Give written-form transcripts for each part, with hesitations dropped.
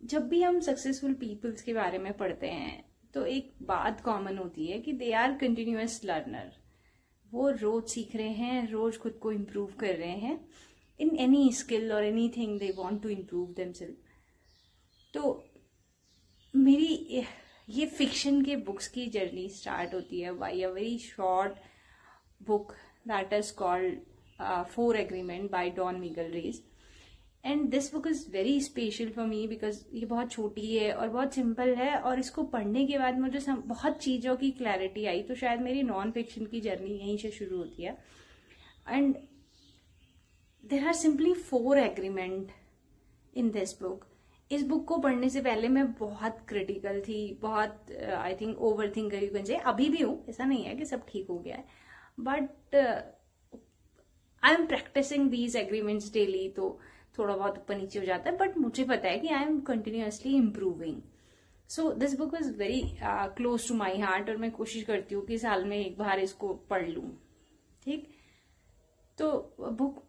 जब भी हम सक्सेसफुल पीपल्स के बारे में पढ़ते हैं तो एक बात कॉमन होती है कि दे आर कंटिन्यूअस लर्नर। वो रोज सीख रहे हैं, रोज खुद को इम्प्रूव कर रहे हैं इन एनी स्किल और anything they want to improve themselves. तो मेरी ये फिक्शन के बुक्स की जर्नी स्टार्ट होती है by a very short book that is called 4 Agreement by Don Miguel Ruiz। And this book is very special for me because ये बहुत छोटी है और बहुत सिंपल है, और इसको पढ़ने के बाद मुझे बहुत चीजों की क्लैरिटी आई। तो शायद मेरी नॉन फिक्शन की जर्नी यहीं से शुरू होती है। And there are simply 4 Agreement in this book. इस बुक को पढ़ने से पहले मैं बहुत क्रिटिकल थी, बहुत I think over thinker you can say. अभी भी हूँ, ऐसा नहीं है कि सब ठीक हो गया है, but I am practicing these agreements daily, तो थोड़ा बहुत ऊपर नीचे हो जाता है, बट मुझे पता है कि I am continuously improving. So this book is very close to my heart, और मैं कोशिश करती हूँ कि साल में एक बार इसको पढ़ लूँ। ठीक, तो बुक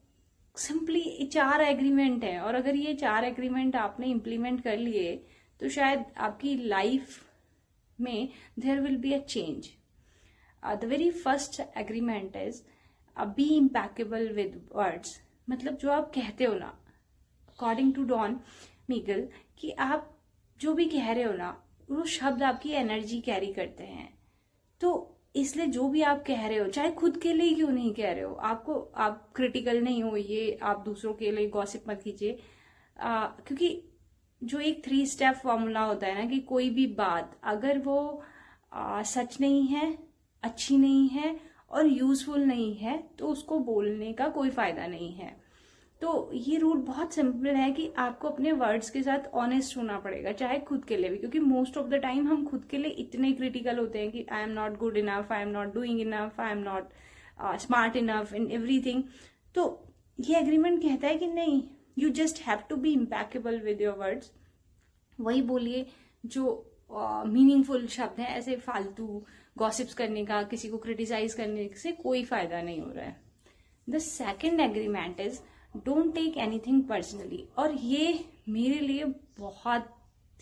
सिंपली 4 एग्रीमेंट है, और अगर ये 4 एग्रीमेंट आपने इम्प्लीमेंट कर लिए तो शायद आपकी लाइफ में there will be a change. The very first agreement is be impeccable with words. मतलब जो आप कहते हो ना, अकॉर्डिंग टू डॉन मिगल, कि आप जो भी कह रहे हो ना, वो शब्द आपकी एनर्जी कैरी करते हैं। तो इसलिए जो भी आप कह रहे हो, चाहे खुद के लिए क्यों नहीं कह रहे हो, आप क्रिटिकल नहीं हो, ये आप दूसरों के लिए गॉसिप मत कीजिए। क्योंकि जो एक 3 स्टेप फॉर्मूला होता है ना, कि कोई भी बात अगर वो सच नहीं है, अच्छी नहीं है और यूजफुल नहीं है, तो उसको बोलने का कोई फायदा नहीं है। तो ये रूल बहुत सिंपल है कि आपको अपने वर्ड्स के साथ ऑनेस्ट होना पड़ेगा, चाहे खुद के लिए भी, क्योंकि मोस्ट ऑफ द टाइम हम खुद के लिए इतने क्रिटिकल होते हैं कि I am not good enough, I am not doing enough, I am not smart enough in everything. तो ये एग्रीमेंट कहता है कि नहीं, you just have to be impeccable with your words. वही बोलिए जो मीनिंगफुल शब्द हैं, ऐसे फालतू गॉसिप्स करने का, किसी को क्रिटिसाइज करने से कोई फायदा नहीं हो रहा है। The second agreement is don't take anything personally, और ये मेरे लिए बहुत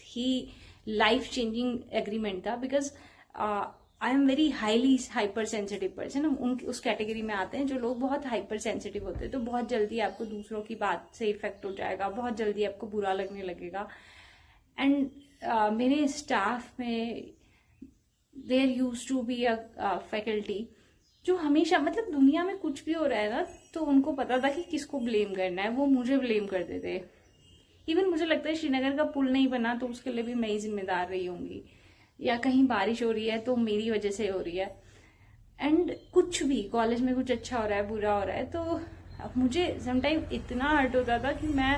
ही लाइफ चेंजिंग एग्रीमेंट था, because I am very highly hyper sensitive person. हम उस कैटेगरी में आते हैं जो लोग बहुत हाइपर सेंसिटिव होते हैं, तो बहुत जल्दी आपको दूसरों की बात से इफेक्ट हो जाएगा, बहुत जल्दी आपको बुरा लगने लगेगा। एंड मेरे स्टाफ में there used to be a faculty जो हमेशा, मतलब दुनिया में कुछ भी हो रहा है ना, तो उनको पता था कि किसको ब्लेम करना है, वो मुझे ब्लेम करते थे। इवन मुझे लगता है श्रीनगर का पुल नहीं बना तो उसके लिए भी मैं ही जिम्मेदार रही होंगी, या कहीं बारिश हो रही है तो मेरी वजह से हो रही है। एंड कुछ भी कॉलेज में कुछ अच्छा हो रहा है, बुरा हो रहा है, तो अब मुझे समटाइम इतना हर्ट होता था कि मैं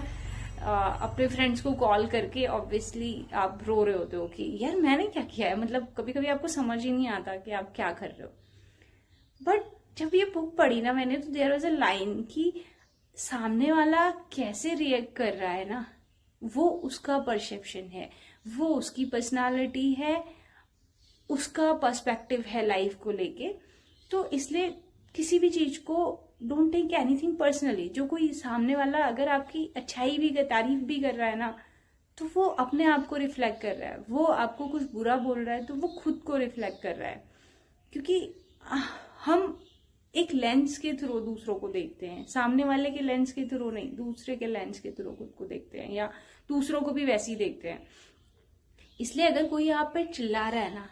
अपने फ्रेंड्स को कॉल करके, ऑब्वियसली आप रो रहे होते हो कि यार मैंने क्या किया है, मतलब कभी कभी आपको समझ ही नहीं आता कि आप क्या कर रहे हो। बट जब ये बुक पढ़ी ना मैंने, तो देयर वाज अ लाइन कि सामने वाला कैसे रिएक्ट कर रहा है ना, वो उसका परसेप्शन है, वो उसकी पर्सनालिटी है, उसका पर्सपेक्टिव है लाइफ को लेके। तो इसलिए किसी भी चीज को डोंट टेक एनीथिंग पर्सनली। जो कोई सामने वाला अगर आपकी अच्छाई भी तारीफ भी कर रहा है ना, तो वो अपने आप को रिफ्लेक्ट कर रहा है। वो आपको कुछ बुरा बोल रहा है तो वो खुद को रिफ्लेक्ट कर रहा है, क्योंकि हम एक लेंस के थ्रू दूसरों को देखते हैं, सामने वाले के लेंस के थ्रू नहीं, दूसरे के लेंस के थ्रू खुद को देखते हैं, या दूसरों को भी वैसे ही देखते हैं। इसलिए अगर कोई आप पे चिल्ला रहा है ना,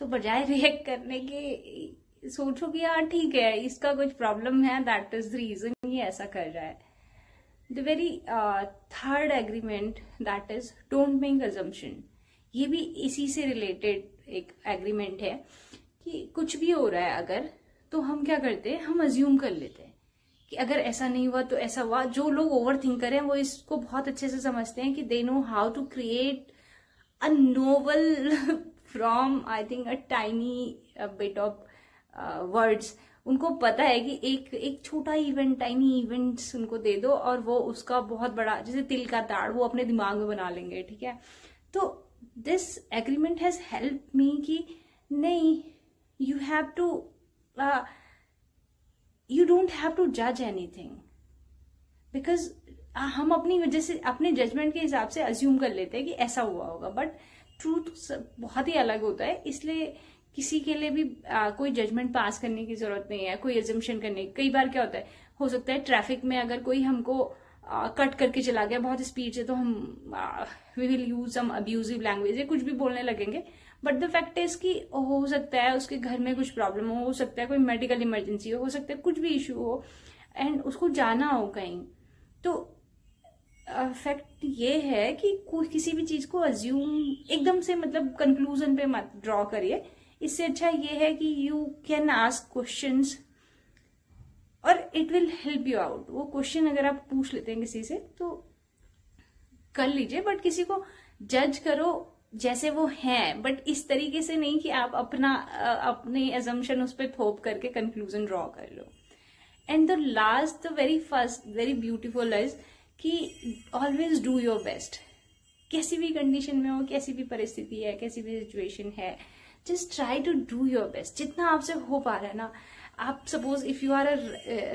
तो बजाय रिएक्ट करने के सोचो कि हाँ ठीक है, इसका कुछ प्रॉब्लम है, दैट इज द रीजन ये ऐसा कर रहा है। The very third agreement that is don't make assumption. ये भी इसी से रिलेटेड एक एग्रीमेंट है कि कुछ भी हो रहा है अगर, तो हम क्या करते हैं, हम अज्यूम कर लेते हैं कि अगर ऐसा नहीं हुआ तो ऐसा हुआ। जो लोग ओवर थिंकर हैं वो इसको बहुत अच्छे से समझते हैं कि they know how to create a novel from I think a tiny bit of words. उनको पता है कि एक छोटा इवेंट, टाइनी इवेंट्स उनको दे दो और वो उसका बहुत बड़ा, जैसे तिल का ताड़, वो अपने दिमाग में बना लेंगे। ठीक है, तो this agreement has help me कि नहीं, you have to you don't have to judge anything, because हम अपनी वजह से अपने जजमेंट के हिसाब से अज्यूम कर लेते हैं कि ऐसा हुआ होगा, बट ट्रूथ बहुत ही अलग होता है। इसलिए किसी के लिए भी कोई जजमेंट पास करने की जरूरत नहीं है, कोई एजम्पशन करने की। कई बार क्या होता है, हो सकता है ट्रैफिक में अगर कोई हमको कट करके चला गया बहुत स्पीड से, तो हम we will use some abusive language या कुछ भी बोलने लगेंगे। बट द फैक्ट इज कि हो सकता है उसके घर में कुछ प्रॉब्लम हो सकता है कोई मेडिकल इमरजेंसी हो सकता है कुछ भी इशू हो, एंड उसको जाना हो कहीं। तो फैक्ट ये है कि किसी भी चीज को अज्यूम एकदम से मतलब कंक्लूजन पे मत ड्रॉ करिए। इससे अच्छा ये है कि यू कैन आस्क क्वेश्चंस और it will help you out. वो क्वेश्चन अगर आप पूछ लेते हैं किसी से तो कर लीजिए, बट किसी को जज करो जैसे वो हैं, बट इस तरीके से नहीं कि आप अपने एजम्पशन उस पर थोप करके कंक्लूजन ड्रॉ कर लो। And the last, the very first very beautiful is कि ऑलवेज डू योर बेस्ट। कैसी भी कंडीशन में हो, कैसी भी परिस्थिति है, कैसी भी सिचुएशन है, just try to do your best जितना आपसे हो पा रहा है ना। आप suppose if you are a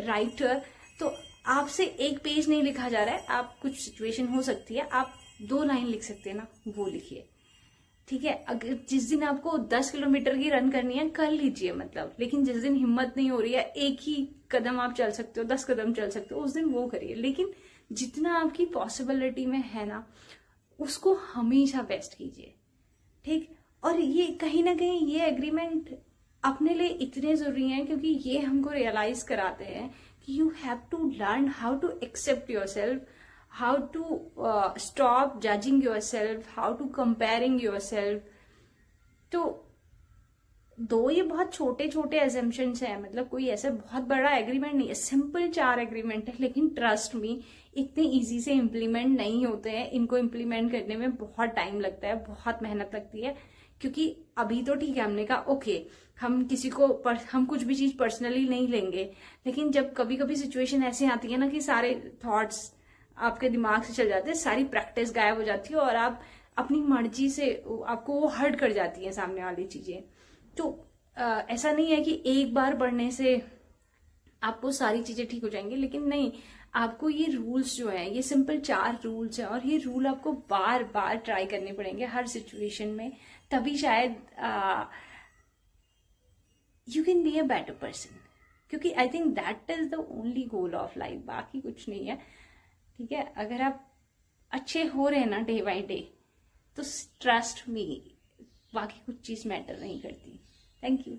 writer, तो आपसे एक पेज नहीं लिखा जा रहा है, आप कुछ सिचुएशन हो सकती है, आप 2 लाइन लिख सकते हैं ना, वो लिखिए, ठीक है। अगर जिस दिन आपको 10 किलोमीटर की रन करनी है कर लीजिए, मतलब, लेकिन जिस दिन हिम्मत नहीं हो रही है, एक ही कदम आप चल सकते हो, 10 कदम चल सकते हो, उस दिन वो करिए। लेकिन जितना आपकी पॉसिबिलिटी में है ना, उसको हमेशा बेस्ट कीजिए, ठीक। और ये कहीं ना कहीं ये एग्रीमेंट अपने लिए इतने जरूरी हैं, क्योंकि ये हमको रियलाइज कराते हैं कि you have to learn how to accept yourself, how to stop judging yourself, how to comparing yourself। तो ये बहुत छोटे छोटे assumptions हैं, मतलब कोई ऐसा बहुत बड़ा एग्रीमेंट नहीं है, सिंपल 4 एग्रीमेंट है, लेकिन ट्रस्ट मी इतने इजी से इम्प्लीमेंट नहीं होते हैं। इनको इम्प्लीमेंट करने में बहुत टाइम लगता है, बहुत मेहनत लगती है। क्योंकि अभी तो ठीक है, हमने कहा ओके हम किसी को हम कुछ भी चीज पर्सनली नहीं लेंगे, लेकिन जब कभी कभी सिचुएशन ऐसी आती है ना कि सारे थॉट्स आपके दिमाग से चल जाते हैं, सारी प्रैक्टिस गायब हो जाती है और आप अपनी मर्जी से आपको वो हर्ट कर जाती है सामने वाली चीजें। तो ऐसा नहीं है कि एक बार पढ़ने से आपको सारी चीजें ठीक हो जाएंगी, लेकिन नहीं, आपको ये रूल्स जो हैं, ये सिंपल 4 रूल्स हैं, और ये रूल आपको बार बार ट्राई करने पड़ेंगे हर सिचुएशन में, तभी शायद you can be a better person. क्योंकि I think that is the only goal of life, बाकी कुछ नहीं है, ठीक है। अगर आप अच्छे हो रहे हैं ना डे बाय डे, तो ट्रस्ट मी बाकी कुछ चीज मैटर नहीं करती। Thank you.